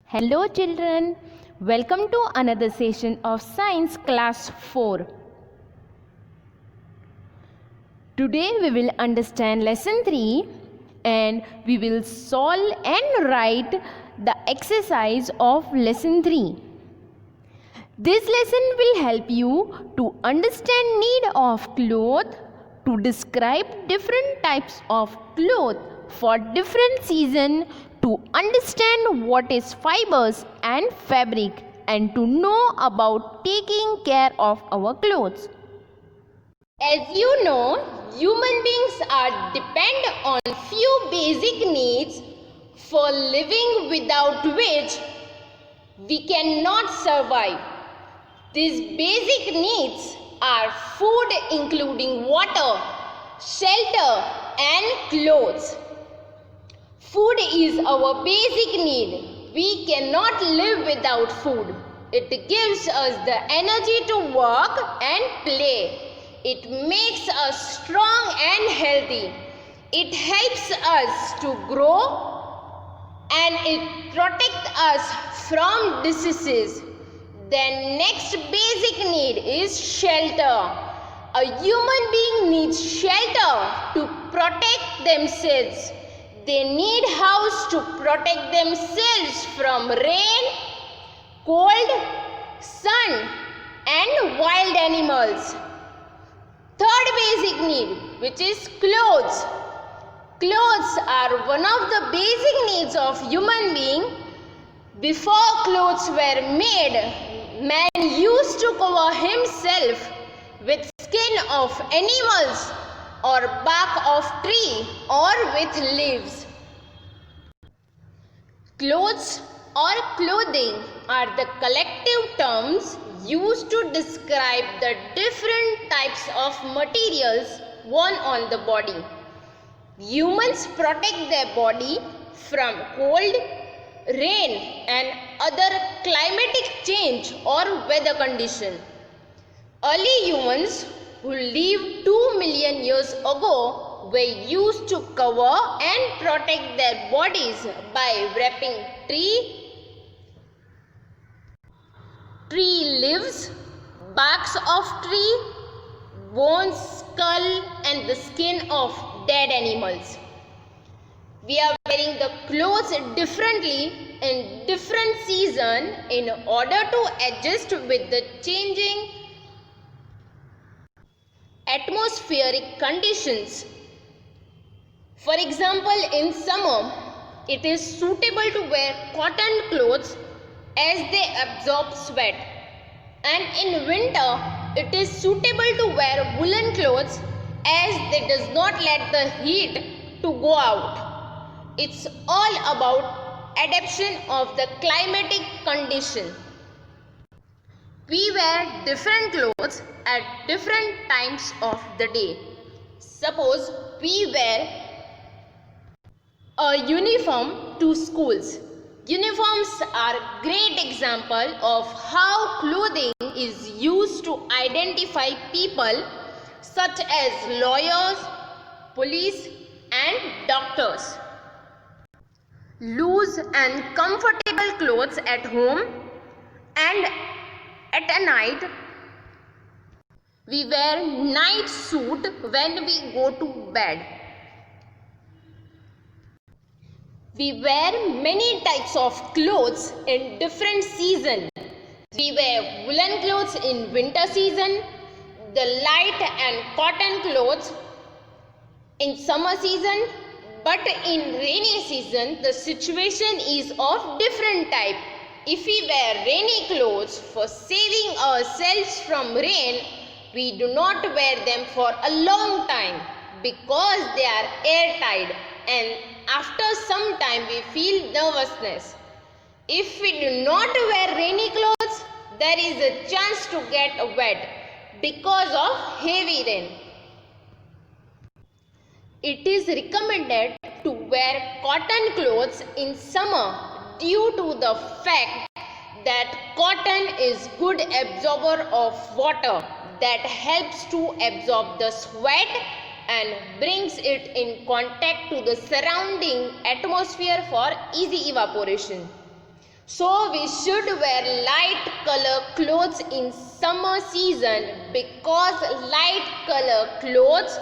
Hello children, welcome to another session of Science Class 4. Today we will understand lesson 3 and we will solve and write the exercise of lesson 3. This lesson will help you to understand need of cloth, to describe different types of cloth for different season, to understand what is fibers and fabric, and to know about taking care of our clothes. As you know, human beings are depend on few basic needs for living, without which we cannot survive. These basic needs are food, including water, shelter and clothes. Food is our basic need. We cannot live without food. It gives us the energy to work and play. It makes us strong and healthy. It helps us to grow and it protects us from diseases. Then next basic need is shelter. A human being needs shelter to protect themselves. They need house to protect themselves from rain, cold, sun and wild animals. Third basic need, which is clothes. Clothes are one of the basic needs of human being. Before clothes were made, man used to cover himself with skin of animals or bark of tree or with leaves. Clothes or clothing are the collective terms used to describe the different types of materials worn on the body. Humans protect their body from cold, rain and other climatic change or weather condition. Early humans who lived 2 million years ago were used to cover and protect their bodies by wrapping tree leaves, barks of tree, bones, skull and the skin of dead animals. We are wearing the clothes differently in different season in order to adjust with the changing atmospheric conditions. For example, in summer, it is suitable to wear cotton clothes as they absorb sweat. And in winter, it is suitable to wear woolen clothes as they does not let the heat to go out. It's all about adaptation of the climatic condition. We wear different clothes at different times of the day. Suppose we wear a uniform to schools. Uniforms are a great example of how clothing is used to identify people such as lawyers, police and doctors. Loose and comfortable clothes at home and at night. We wear night suit when we go to bed. We wear many types of clothes in different seasons. We wear woolen clothes in winter season, the light and cotton clothes in summer season, but in rainy season the situation is of different type. If we wear rainy clothes for saving ourselves from rain, we do not wear them for a long time because they are airtight and after some time we feel nervousness. If we do not wear rainy clothes, there is a chance to get wet because of heavy rain. It is recommended to wear cotton clothes in summer due to the fact that cotton is good absorber of water that helps to absorb the sweat and brings it in contact to the surrounding atmosphere for easy evaporation. So we should wear light color clothes in summer season because light color clothes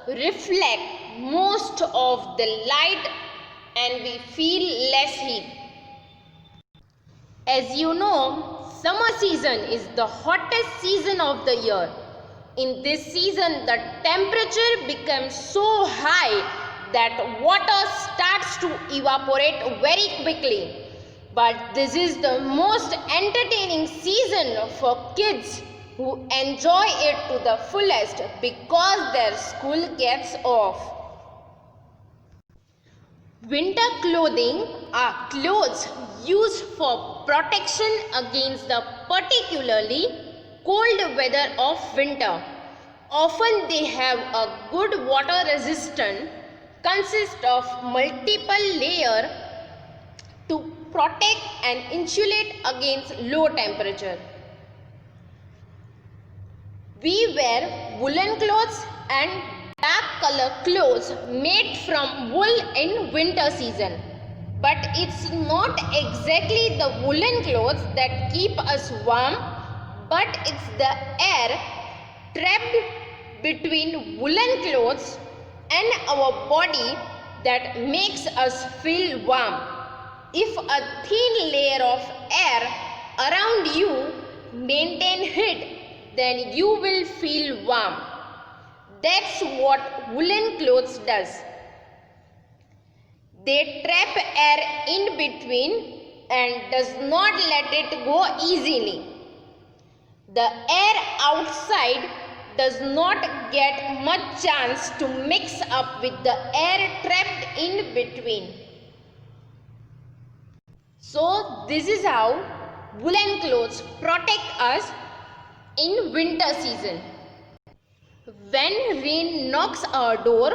reflect most of the light and we feel less heat. As you know, summer season is the hottest season of the year. In this season, the temperature becomes so high that water starts to evaporate very quickly. But this is the most entertaining season for kids who enjoy it to the fullest because their school gets off. Winter clothing are clothes used for protection against the particularly cold weather of winter. Often they have a good water resistance, consist of multiple layers to protect and insulate against low temperature. We wear woolen clothes and dark color clothes made from wool in winter season. But it's not exactly the woolen clothes that keep us warm, but it's the air trapped between woolen clothes and our body that makes us feel warm. If a thin layer of air around you maintain heat, then you will feel warm. That's what woolen clothes does. They trap air in between and does not let it go easily. The air outside does not get much chance to mix up with the air trapped in between. So this is how woolen clothes protect us in winter season. When rain knocks our door,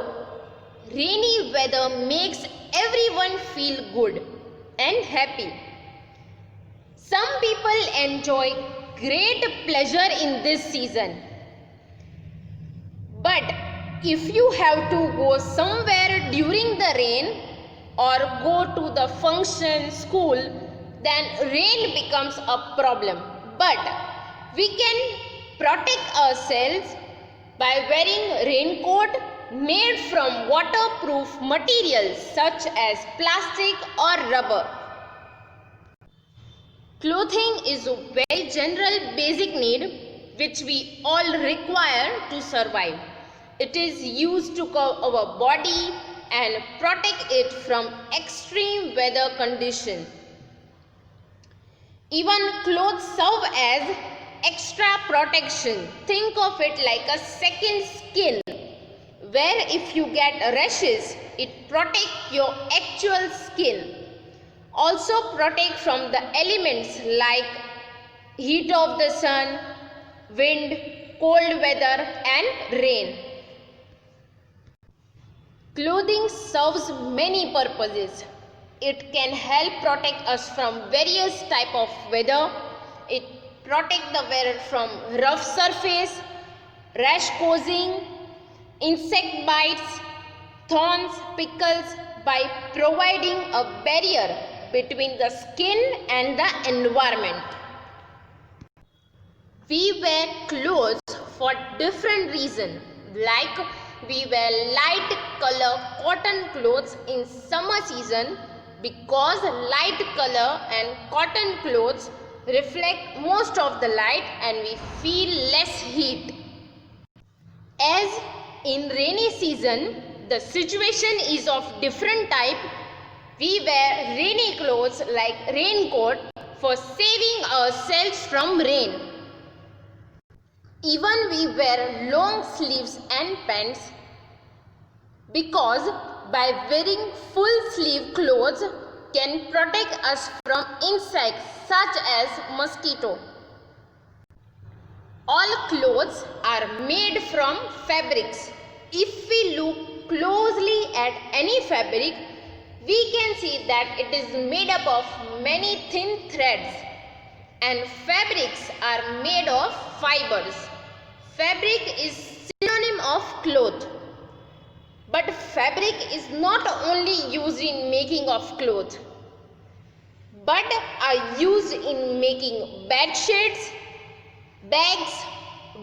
rainy weather makes everyone feel good and happy. Some people enjoy great pleasure in this season. But if you have to go somewhere during the rain or go to the function, school, then rain becomes a problem. But we can protect ourselves by wearing raincoat made from waterproof materials such as plastic or rubber. Clothing is a very general basic need which we all require to survive. It is used to cover our body and protect it from extreme weather conditions. Even clothes serve as extra protection. Think of it like a second skin, where if you get rashes, it protects your actual skin. Also protect from the elements like heat of the sun, wind, cold weather and rain. Clothing serves many purposes. It can help protect us from various type of weather. It protect the wearer from rough surface, rash causing, insect bites, thorns, prickles by providing a barrier between the skin and the environment. We wear clothes for different reasons, like we wear light color cotton clothes in summer season because light color and cotton clothes reflect most of the light and we feel less heat. As in rainy season, the situation is of different type. We wear rainy clothes like raincoat for saving ourselves from rain. Even we wear long sleeves and pants because by wearing full sleeve clothes can protect us from insects such as mosquito. All clothes are made from fabrics. If we look closely at any fabric, we can see that it is made up of many thin threads, and fabrics are made of fibers. Fabric is synonym of cloth. But fabric is not only used in making of clothes. but are used in making bed sheets, bags,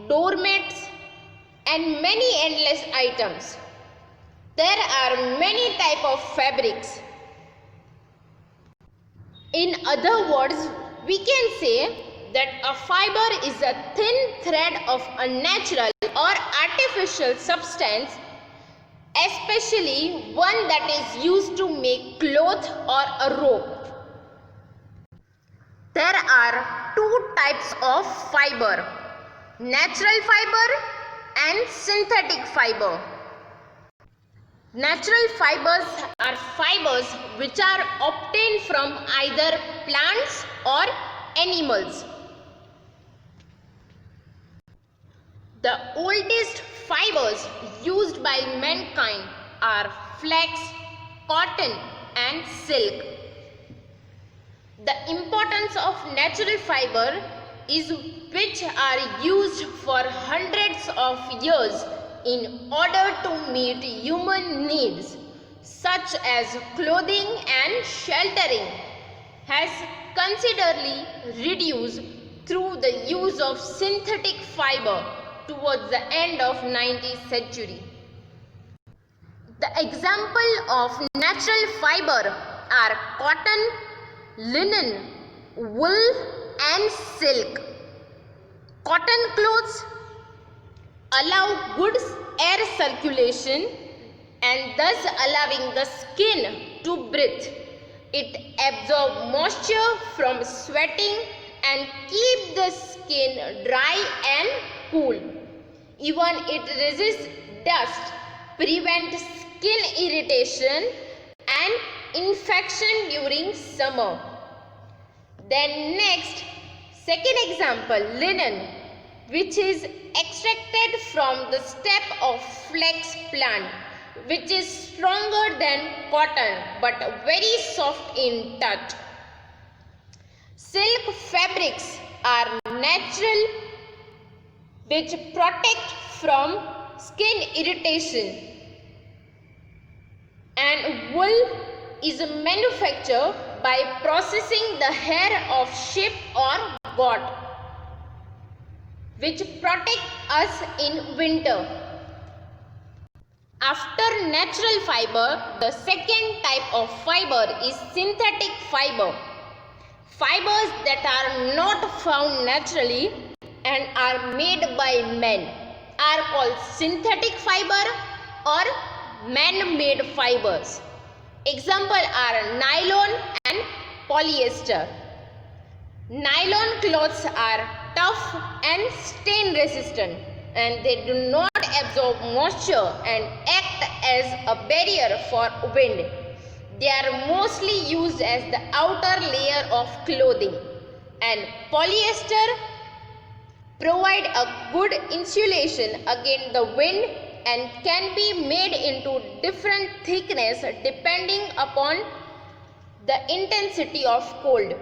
doormats, and many endless items. There are many types of fabrics. In other words, we can say that a fiber is a thin thread of a natural or artificial substance, especially one that is used to make cloth or a rope. There are two types of fiber: natural fiber and synthetic fiber. Natural fibers are fibers which are obtained from either plants or animals. The oldest fibers used by mankind are flax, cotton, and silk. The importance of natural fiber is which are used for hundreds of years in order to meet human needs such as clothing and sheltering, has considerably reduced through the use of synthetic fiber towards the end of 19th century. The example of natural fiber are cotton, linen, wool, and silk. Cotton clothes allow good air circulation and thus allowing the skin to breathe. It absorbs moisture from sweating and keep the skin dry and cool. Even it resists dust, prevents skin irritation and infection during summer. Then next, second example, linen, which is extracted from the stem of flax plant, which is stronger than cotton but very soft in touch. Silk fabrics are natural, which protect from skin irritation, and wool is manufactured by processing the hair of sheep or goat, which protect us in winter. After natural fiber, the second type of fiber is synthetic fiber. Fibers that are not found naturally and are made by men are called synthetic fiber or man-made fibers. Examples are nylon and polyester. Nylon cloths are tough and stain resistant, and they do not absorb moisture and act as a barrier for wind. They are mostly used as the outer layer of clothing, and polyester provide a good insulation against the wind and can be made into different thickness depending upon the intensity of cold.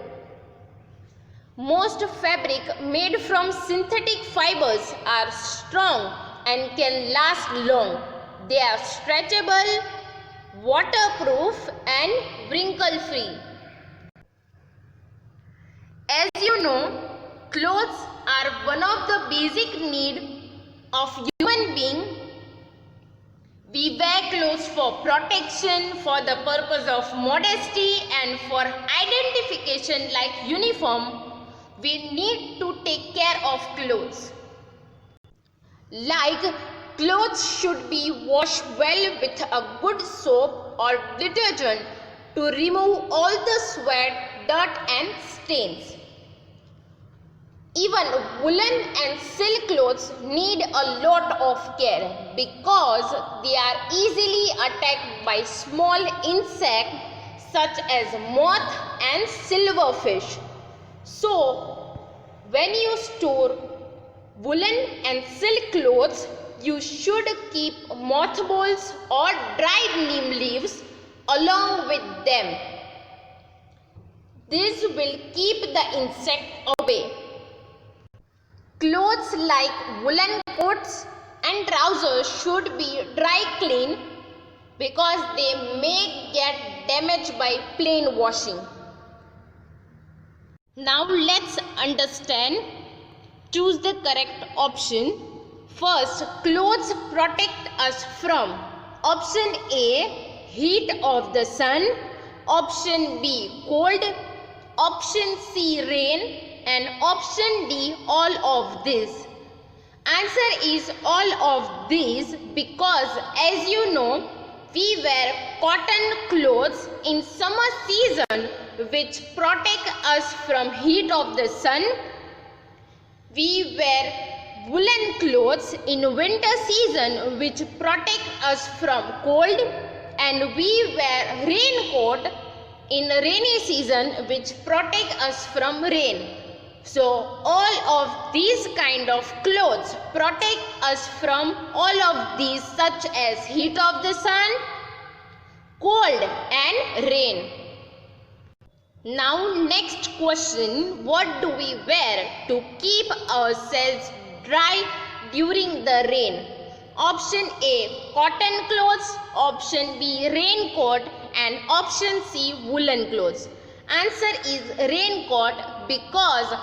Most fabric made from synthetic fibers are strong and can last long. They are stretchable, waterproof, and wrinkle-free. As you know, clothes are one of the basic needs of human being. We wear clothes for protection, for the purpose of modesty, and for identification like uniform. We need to take care of clothes. Like clothes should be washed well with a good soap or detergent to remove all the sweat, dirt and stains. Even woolen and silk clothes need a lot of care because they are easily attacked by small insects such as moth and silverfish. So, when you store woolen and silk clothes, you should keep mothballs or dried neem leaves along with them. This will keep the insect away. Clothes like woolen coats and trousers should be dry clean because they may get damaged by plain washing. Now let's understand. Choose the correct option. First, clothes protect us from option A, heat of the sun, option B, cold, option C, rain, and option D, all of this. Answer is all of these because, as you know, we wear cotton clothes in summer season which protect us from heat of the sun. We wear woolen clothes in winter season which protect us from cold, and we wear raincoat in rainy season which protect us from rain. So all of these kind of clothes protect us from all of these, such as heat of the sun, cold and rain. Now next question, what do we wear to keep ourselves dry during the rain? Option A, cotton clothes, option B, raincoat, and option C, woolen clothes. Answer is raincoat because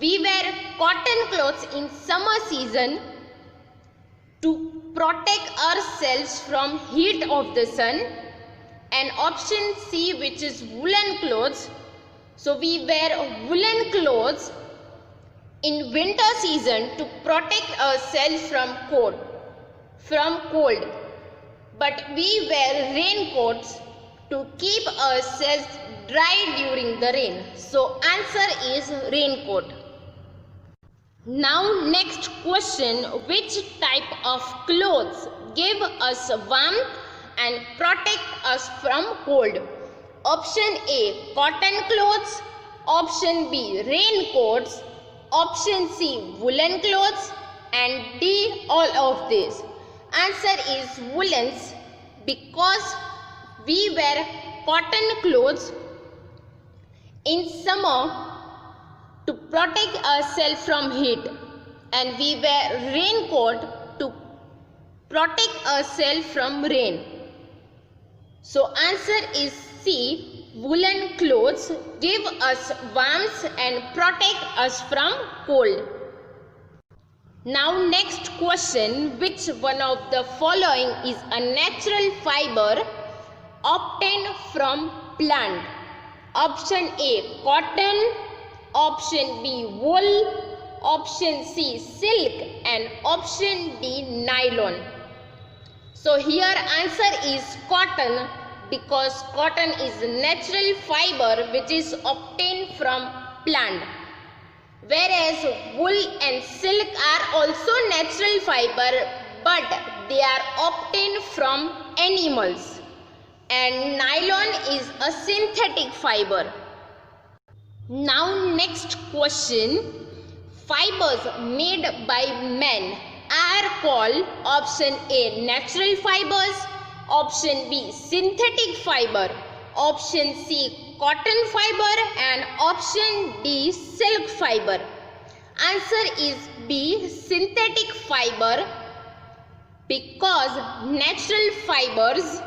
we wear cotton clothes in summer season to protect ourselves from heat of the sun, and option C, which is woolen clothes. So we wear woolen clothes in winter season to protect ourselves from cold. But we wear raincoats to keep ourselves dry during the rain. So answer is raincoat. Now next question, which type of clothes give us warmth and protect us from cold? Option A, cotton clothes, option B, raincoats, option C, woolen clothes, and D, all of this. Answer is woolens because we wear cotton clothes in summer to protect ourselves from heat, and we wear raincoat to protect ourselves from rain. So answer is C, woolen clothes give us warmth and protect us from cold. Now next question, which one of the following is a natural fiber obtained from plant? Option A, cotton, option B, wool, option C, silk, and option D, nylon. So here answer is cotton because cotton is natural fiber which is obtained from plant. Whereas wool and silk are also natural fiber but they are obtained from animals, and nylon is a synthetic fiber. Now next question, fibers made by men are called option A, natural fibers, option B, synthetic fiber, option C, cotton fiber, and option D, silk fiber. Answer is B, synthetic fiber because natural fibers,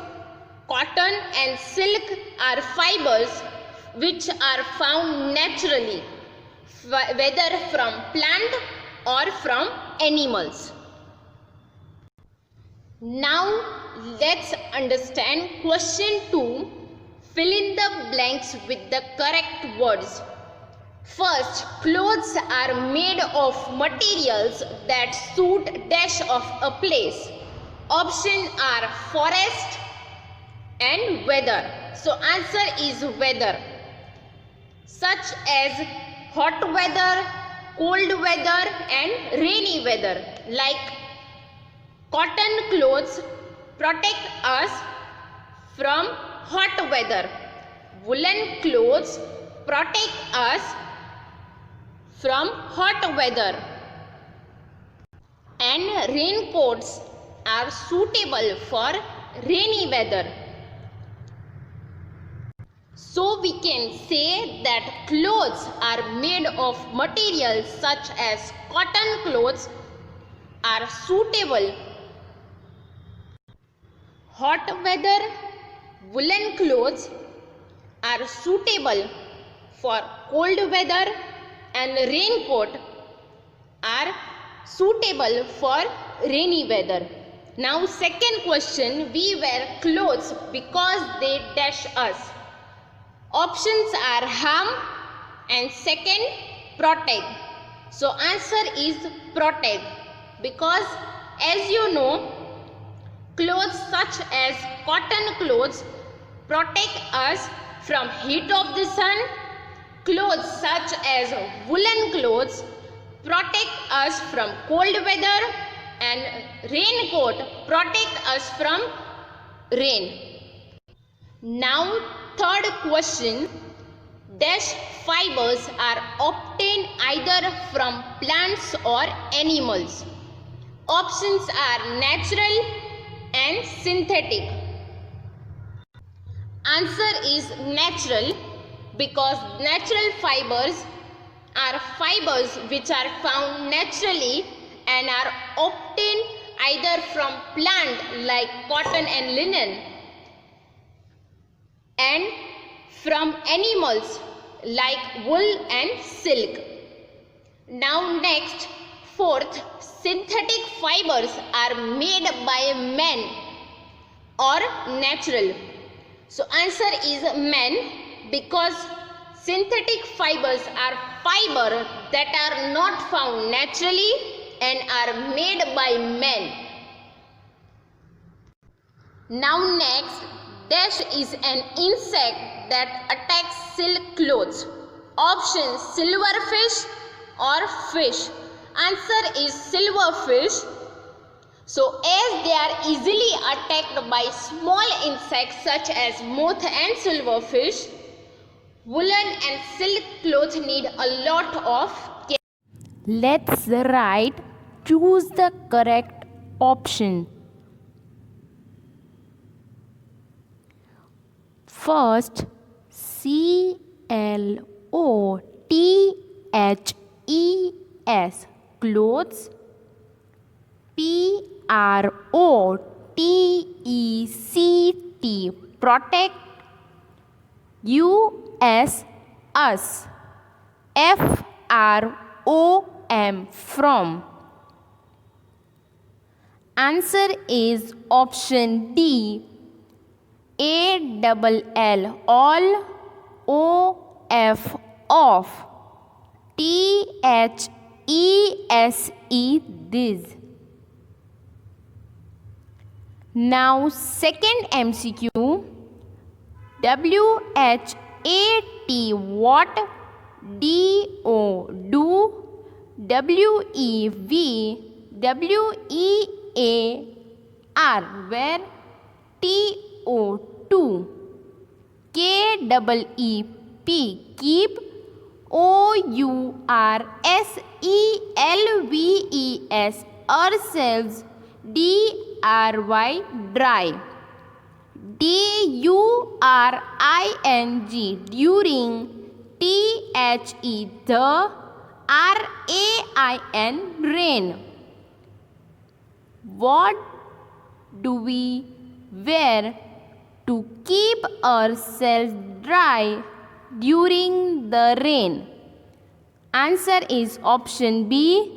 cotton and silk are fibers which are found naturally, whether from plant or from animals. Now let's understand question 2. Fill in the blanks with the correct words. First, clothes are made of materials that suit dash of a place. Option are forest and weather. So answer is weather, such as hot weather, cold weather and rainy weather. Like cotton clothes protect us from hot weather. Woolen clothes protect us from hot weather. And raincoats are suitable for rainy weather. So we can say that clothes are made of materials such as cotton clothes are suitable hot weather, woolen clothes are suitable for cold weather and raincoat are suitable for rainy weather. Now second question, we wear clothes because they dash us. Options are harm and second protect. So answer is protect, because as you know, clothes such as cotton clothes protect us from heat of the sun. Clothes such as woolen clothes protect us from cold weather, and raincoat protect us from rain. Now third question, dash fibers are obtained either from plants or animals. Options are natural and synthetic. Answer is natural, because natural fibers are fibers which are found naturally and are obtained either from plant like cotton and linen, and from animals like wool and silk. Now next, fourth, synthetic fibers are made by men or natural. So answer is men, because synthetic fibers are fiber that are not found naturally and are made by men. Now next, dash is an insect that attacks silk clothes. Options silverfish or fish. Answer is silverfish. So as they are easily attacked by small insects such as moth and silverfish, woolen and silk clothes need a lot of care. Let's write, choose the correct option. First, clothes, clothes. protect, protect. us, from, from. Answer is option D, all, off, this. Now second MCQ, WHAT, what, do, WEAR, where, to, KEEP, keep, OURSELVES, ourselves, DRY, dry, DURING, during, the, RAIN, rain. What do we wear to keep ourselves dry during the rain? Answer is option B,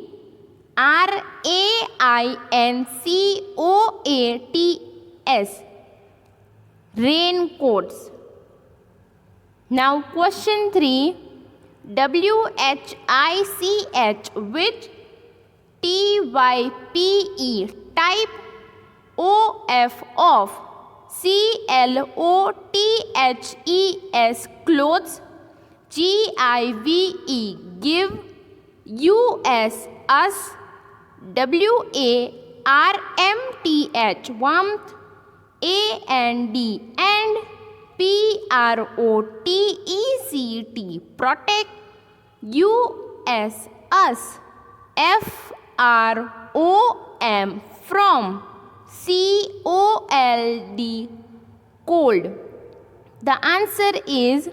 RAINCOATS, raincoats. Now question 3, WHICH, which, TYPE, type, off, CLOTHES, clothes, GIVE, give, US, us, WARMTH, warmth, AND, and PROTECT, protect, US, us, FROM, from, COLD, cold. The answer is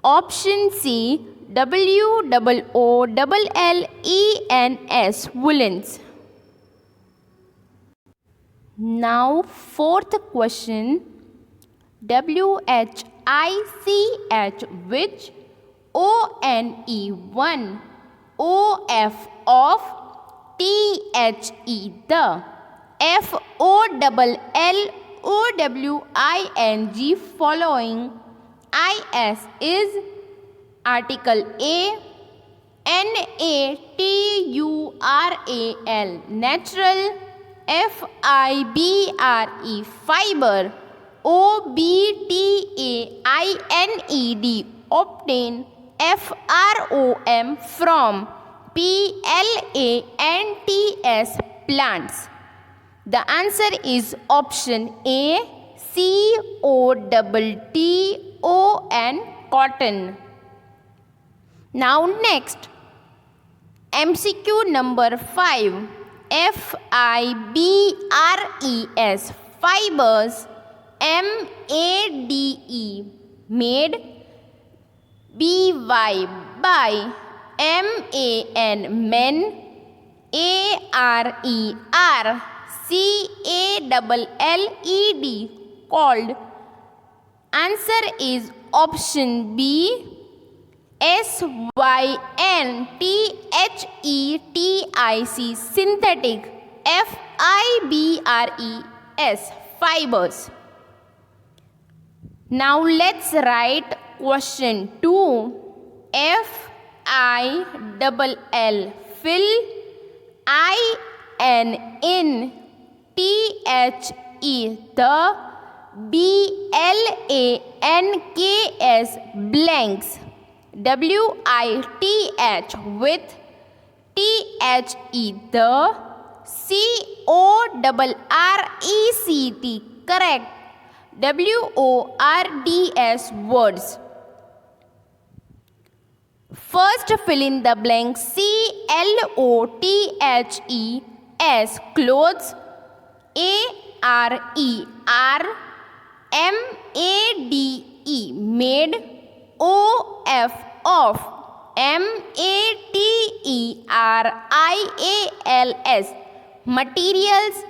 option C, WOOLLENS, woolens. Now fourth question, WHICH, which, O-N-E, one. O-F, of. T-H-E, the. F-O-L-L-O-W-I-N-G, following. I-S is article A. N-A-T-U-R-A-L, natural. F-I-B-R-E, fiber. O-B-T-A-I-N-E-D, obtain. F-R-O-M, from. P-L-A-N-T-S, plants. The answer is option A, C-O-T-T-O-N, cotton. Now next, MCQ number 5. F-I-B-R-E-S, fibers. M-A-D-E, made. B-Y, by. M-A-N, men. A-R-E-R, C-A-L-L-E-D, called. Answer is option B, S-Y-N-T-H-E-T-I-C, synthetic. F-I-B-R-E-S, fibers. Now let's write question 2. F-I-L-L, fill. I-N, in. T-H-E, the. B-L-A-N-K-S, blanks. W-I-T-H, with. T-H-E, the. C-O-R-R-E-C-T, correct. W-O-R-D-S, words. First fill in the blank. C-L-O-T-H-E-S, clothes. A-R-E-R-M-A-D-E, made. O-F, of. M-A-T-E-R-I-A-L-S, materials.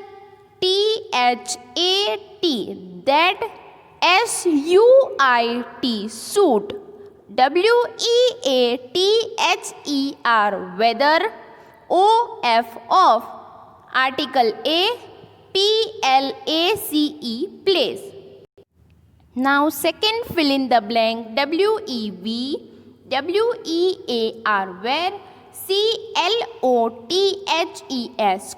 T-H-A-T, that. S-U-I-T, suit. W-E-A-T-H-E-R, weather. O-F, of. Article A. P-L-A-C-E, place. Now second fill in the blank. W-E-V, W-E-A-R, where. C-L-O-T-H-E-S,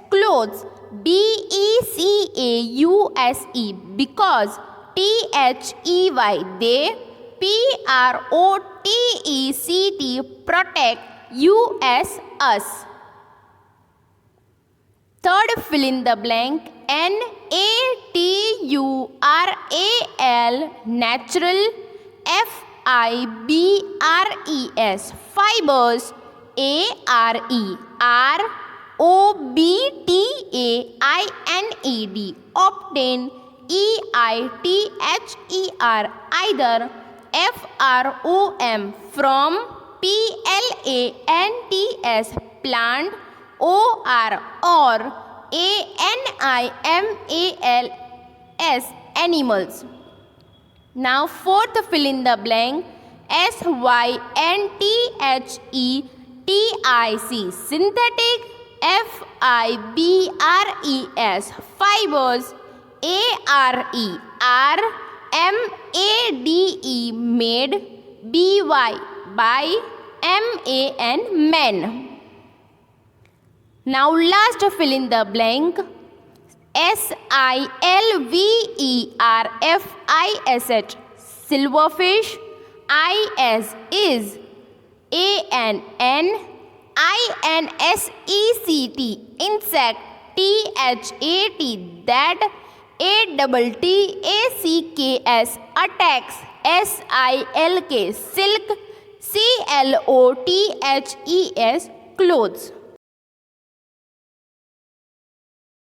clothes. B-E-C-A-U-S-E, because. T-H-E-Y, they. P-R-O-T-E-C-T, protect. U-S, us. Third fill in the blank. N-A-T-U-R-A-L, natural. F-I-B-R-E-S, fibers. A-R-E-R-O-B-T-A-I-N-E-D, obtain. E-I-T-H-E-R, either. F-R-O-M, from. P-L-A-N-T-S, plant. O-R, or. A-N-I-M-A-L-S, animals. Now fourth fill in the blank. S-Y-N-T-H-E-T-I-C, synthetic. F-I-B-R-E-S, fibers. A-R-E-R-M-A-D-E, made. B-Y, by. M-A-N, men. Now last fill in the blank. S-I-L-V-E-R-F-I-S-H, silverfish. I-S is. A-N-N-I-N-S-E-C-T, insect. T-H-A-T, that. A-T-T-A-C-K-S, attacks. S-I-L-K, silk. C-L-O-T-H-E-S, clothes.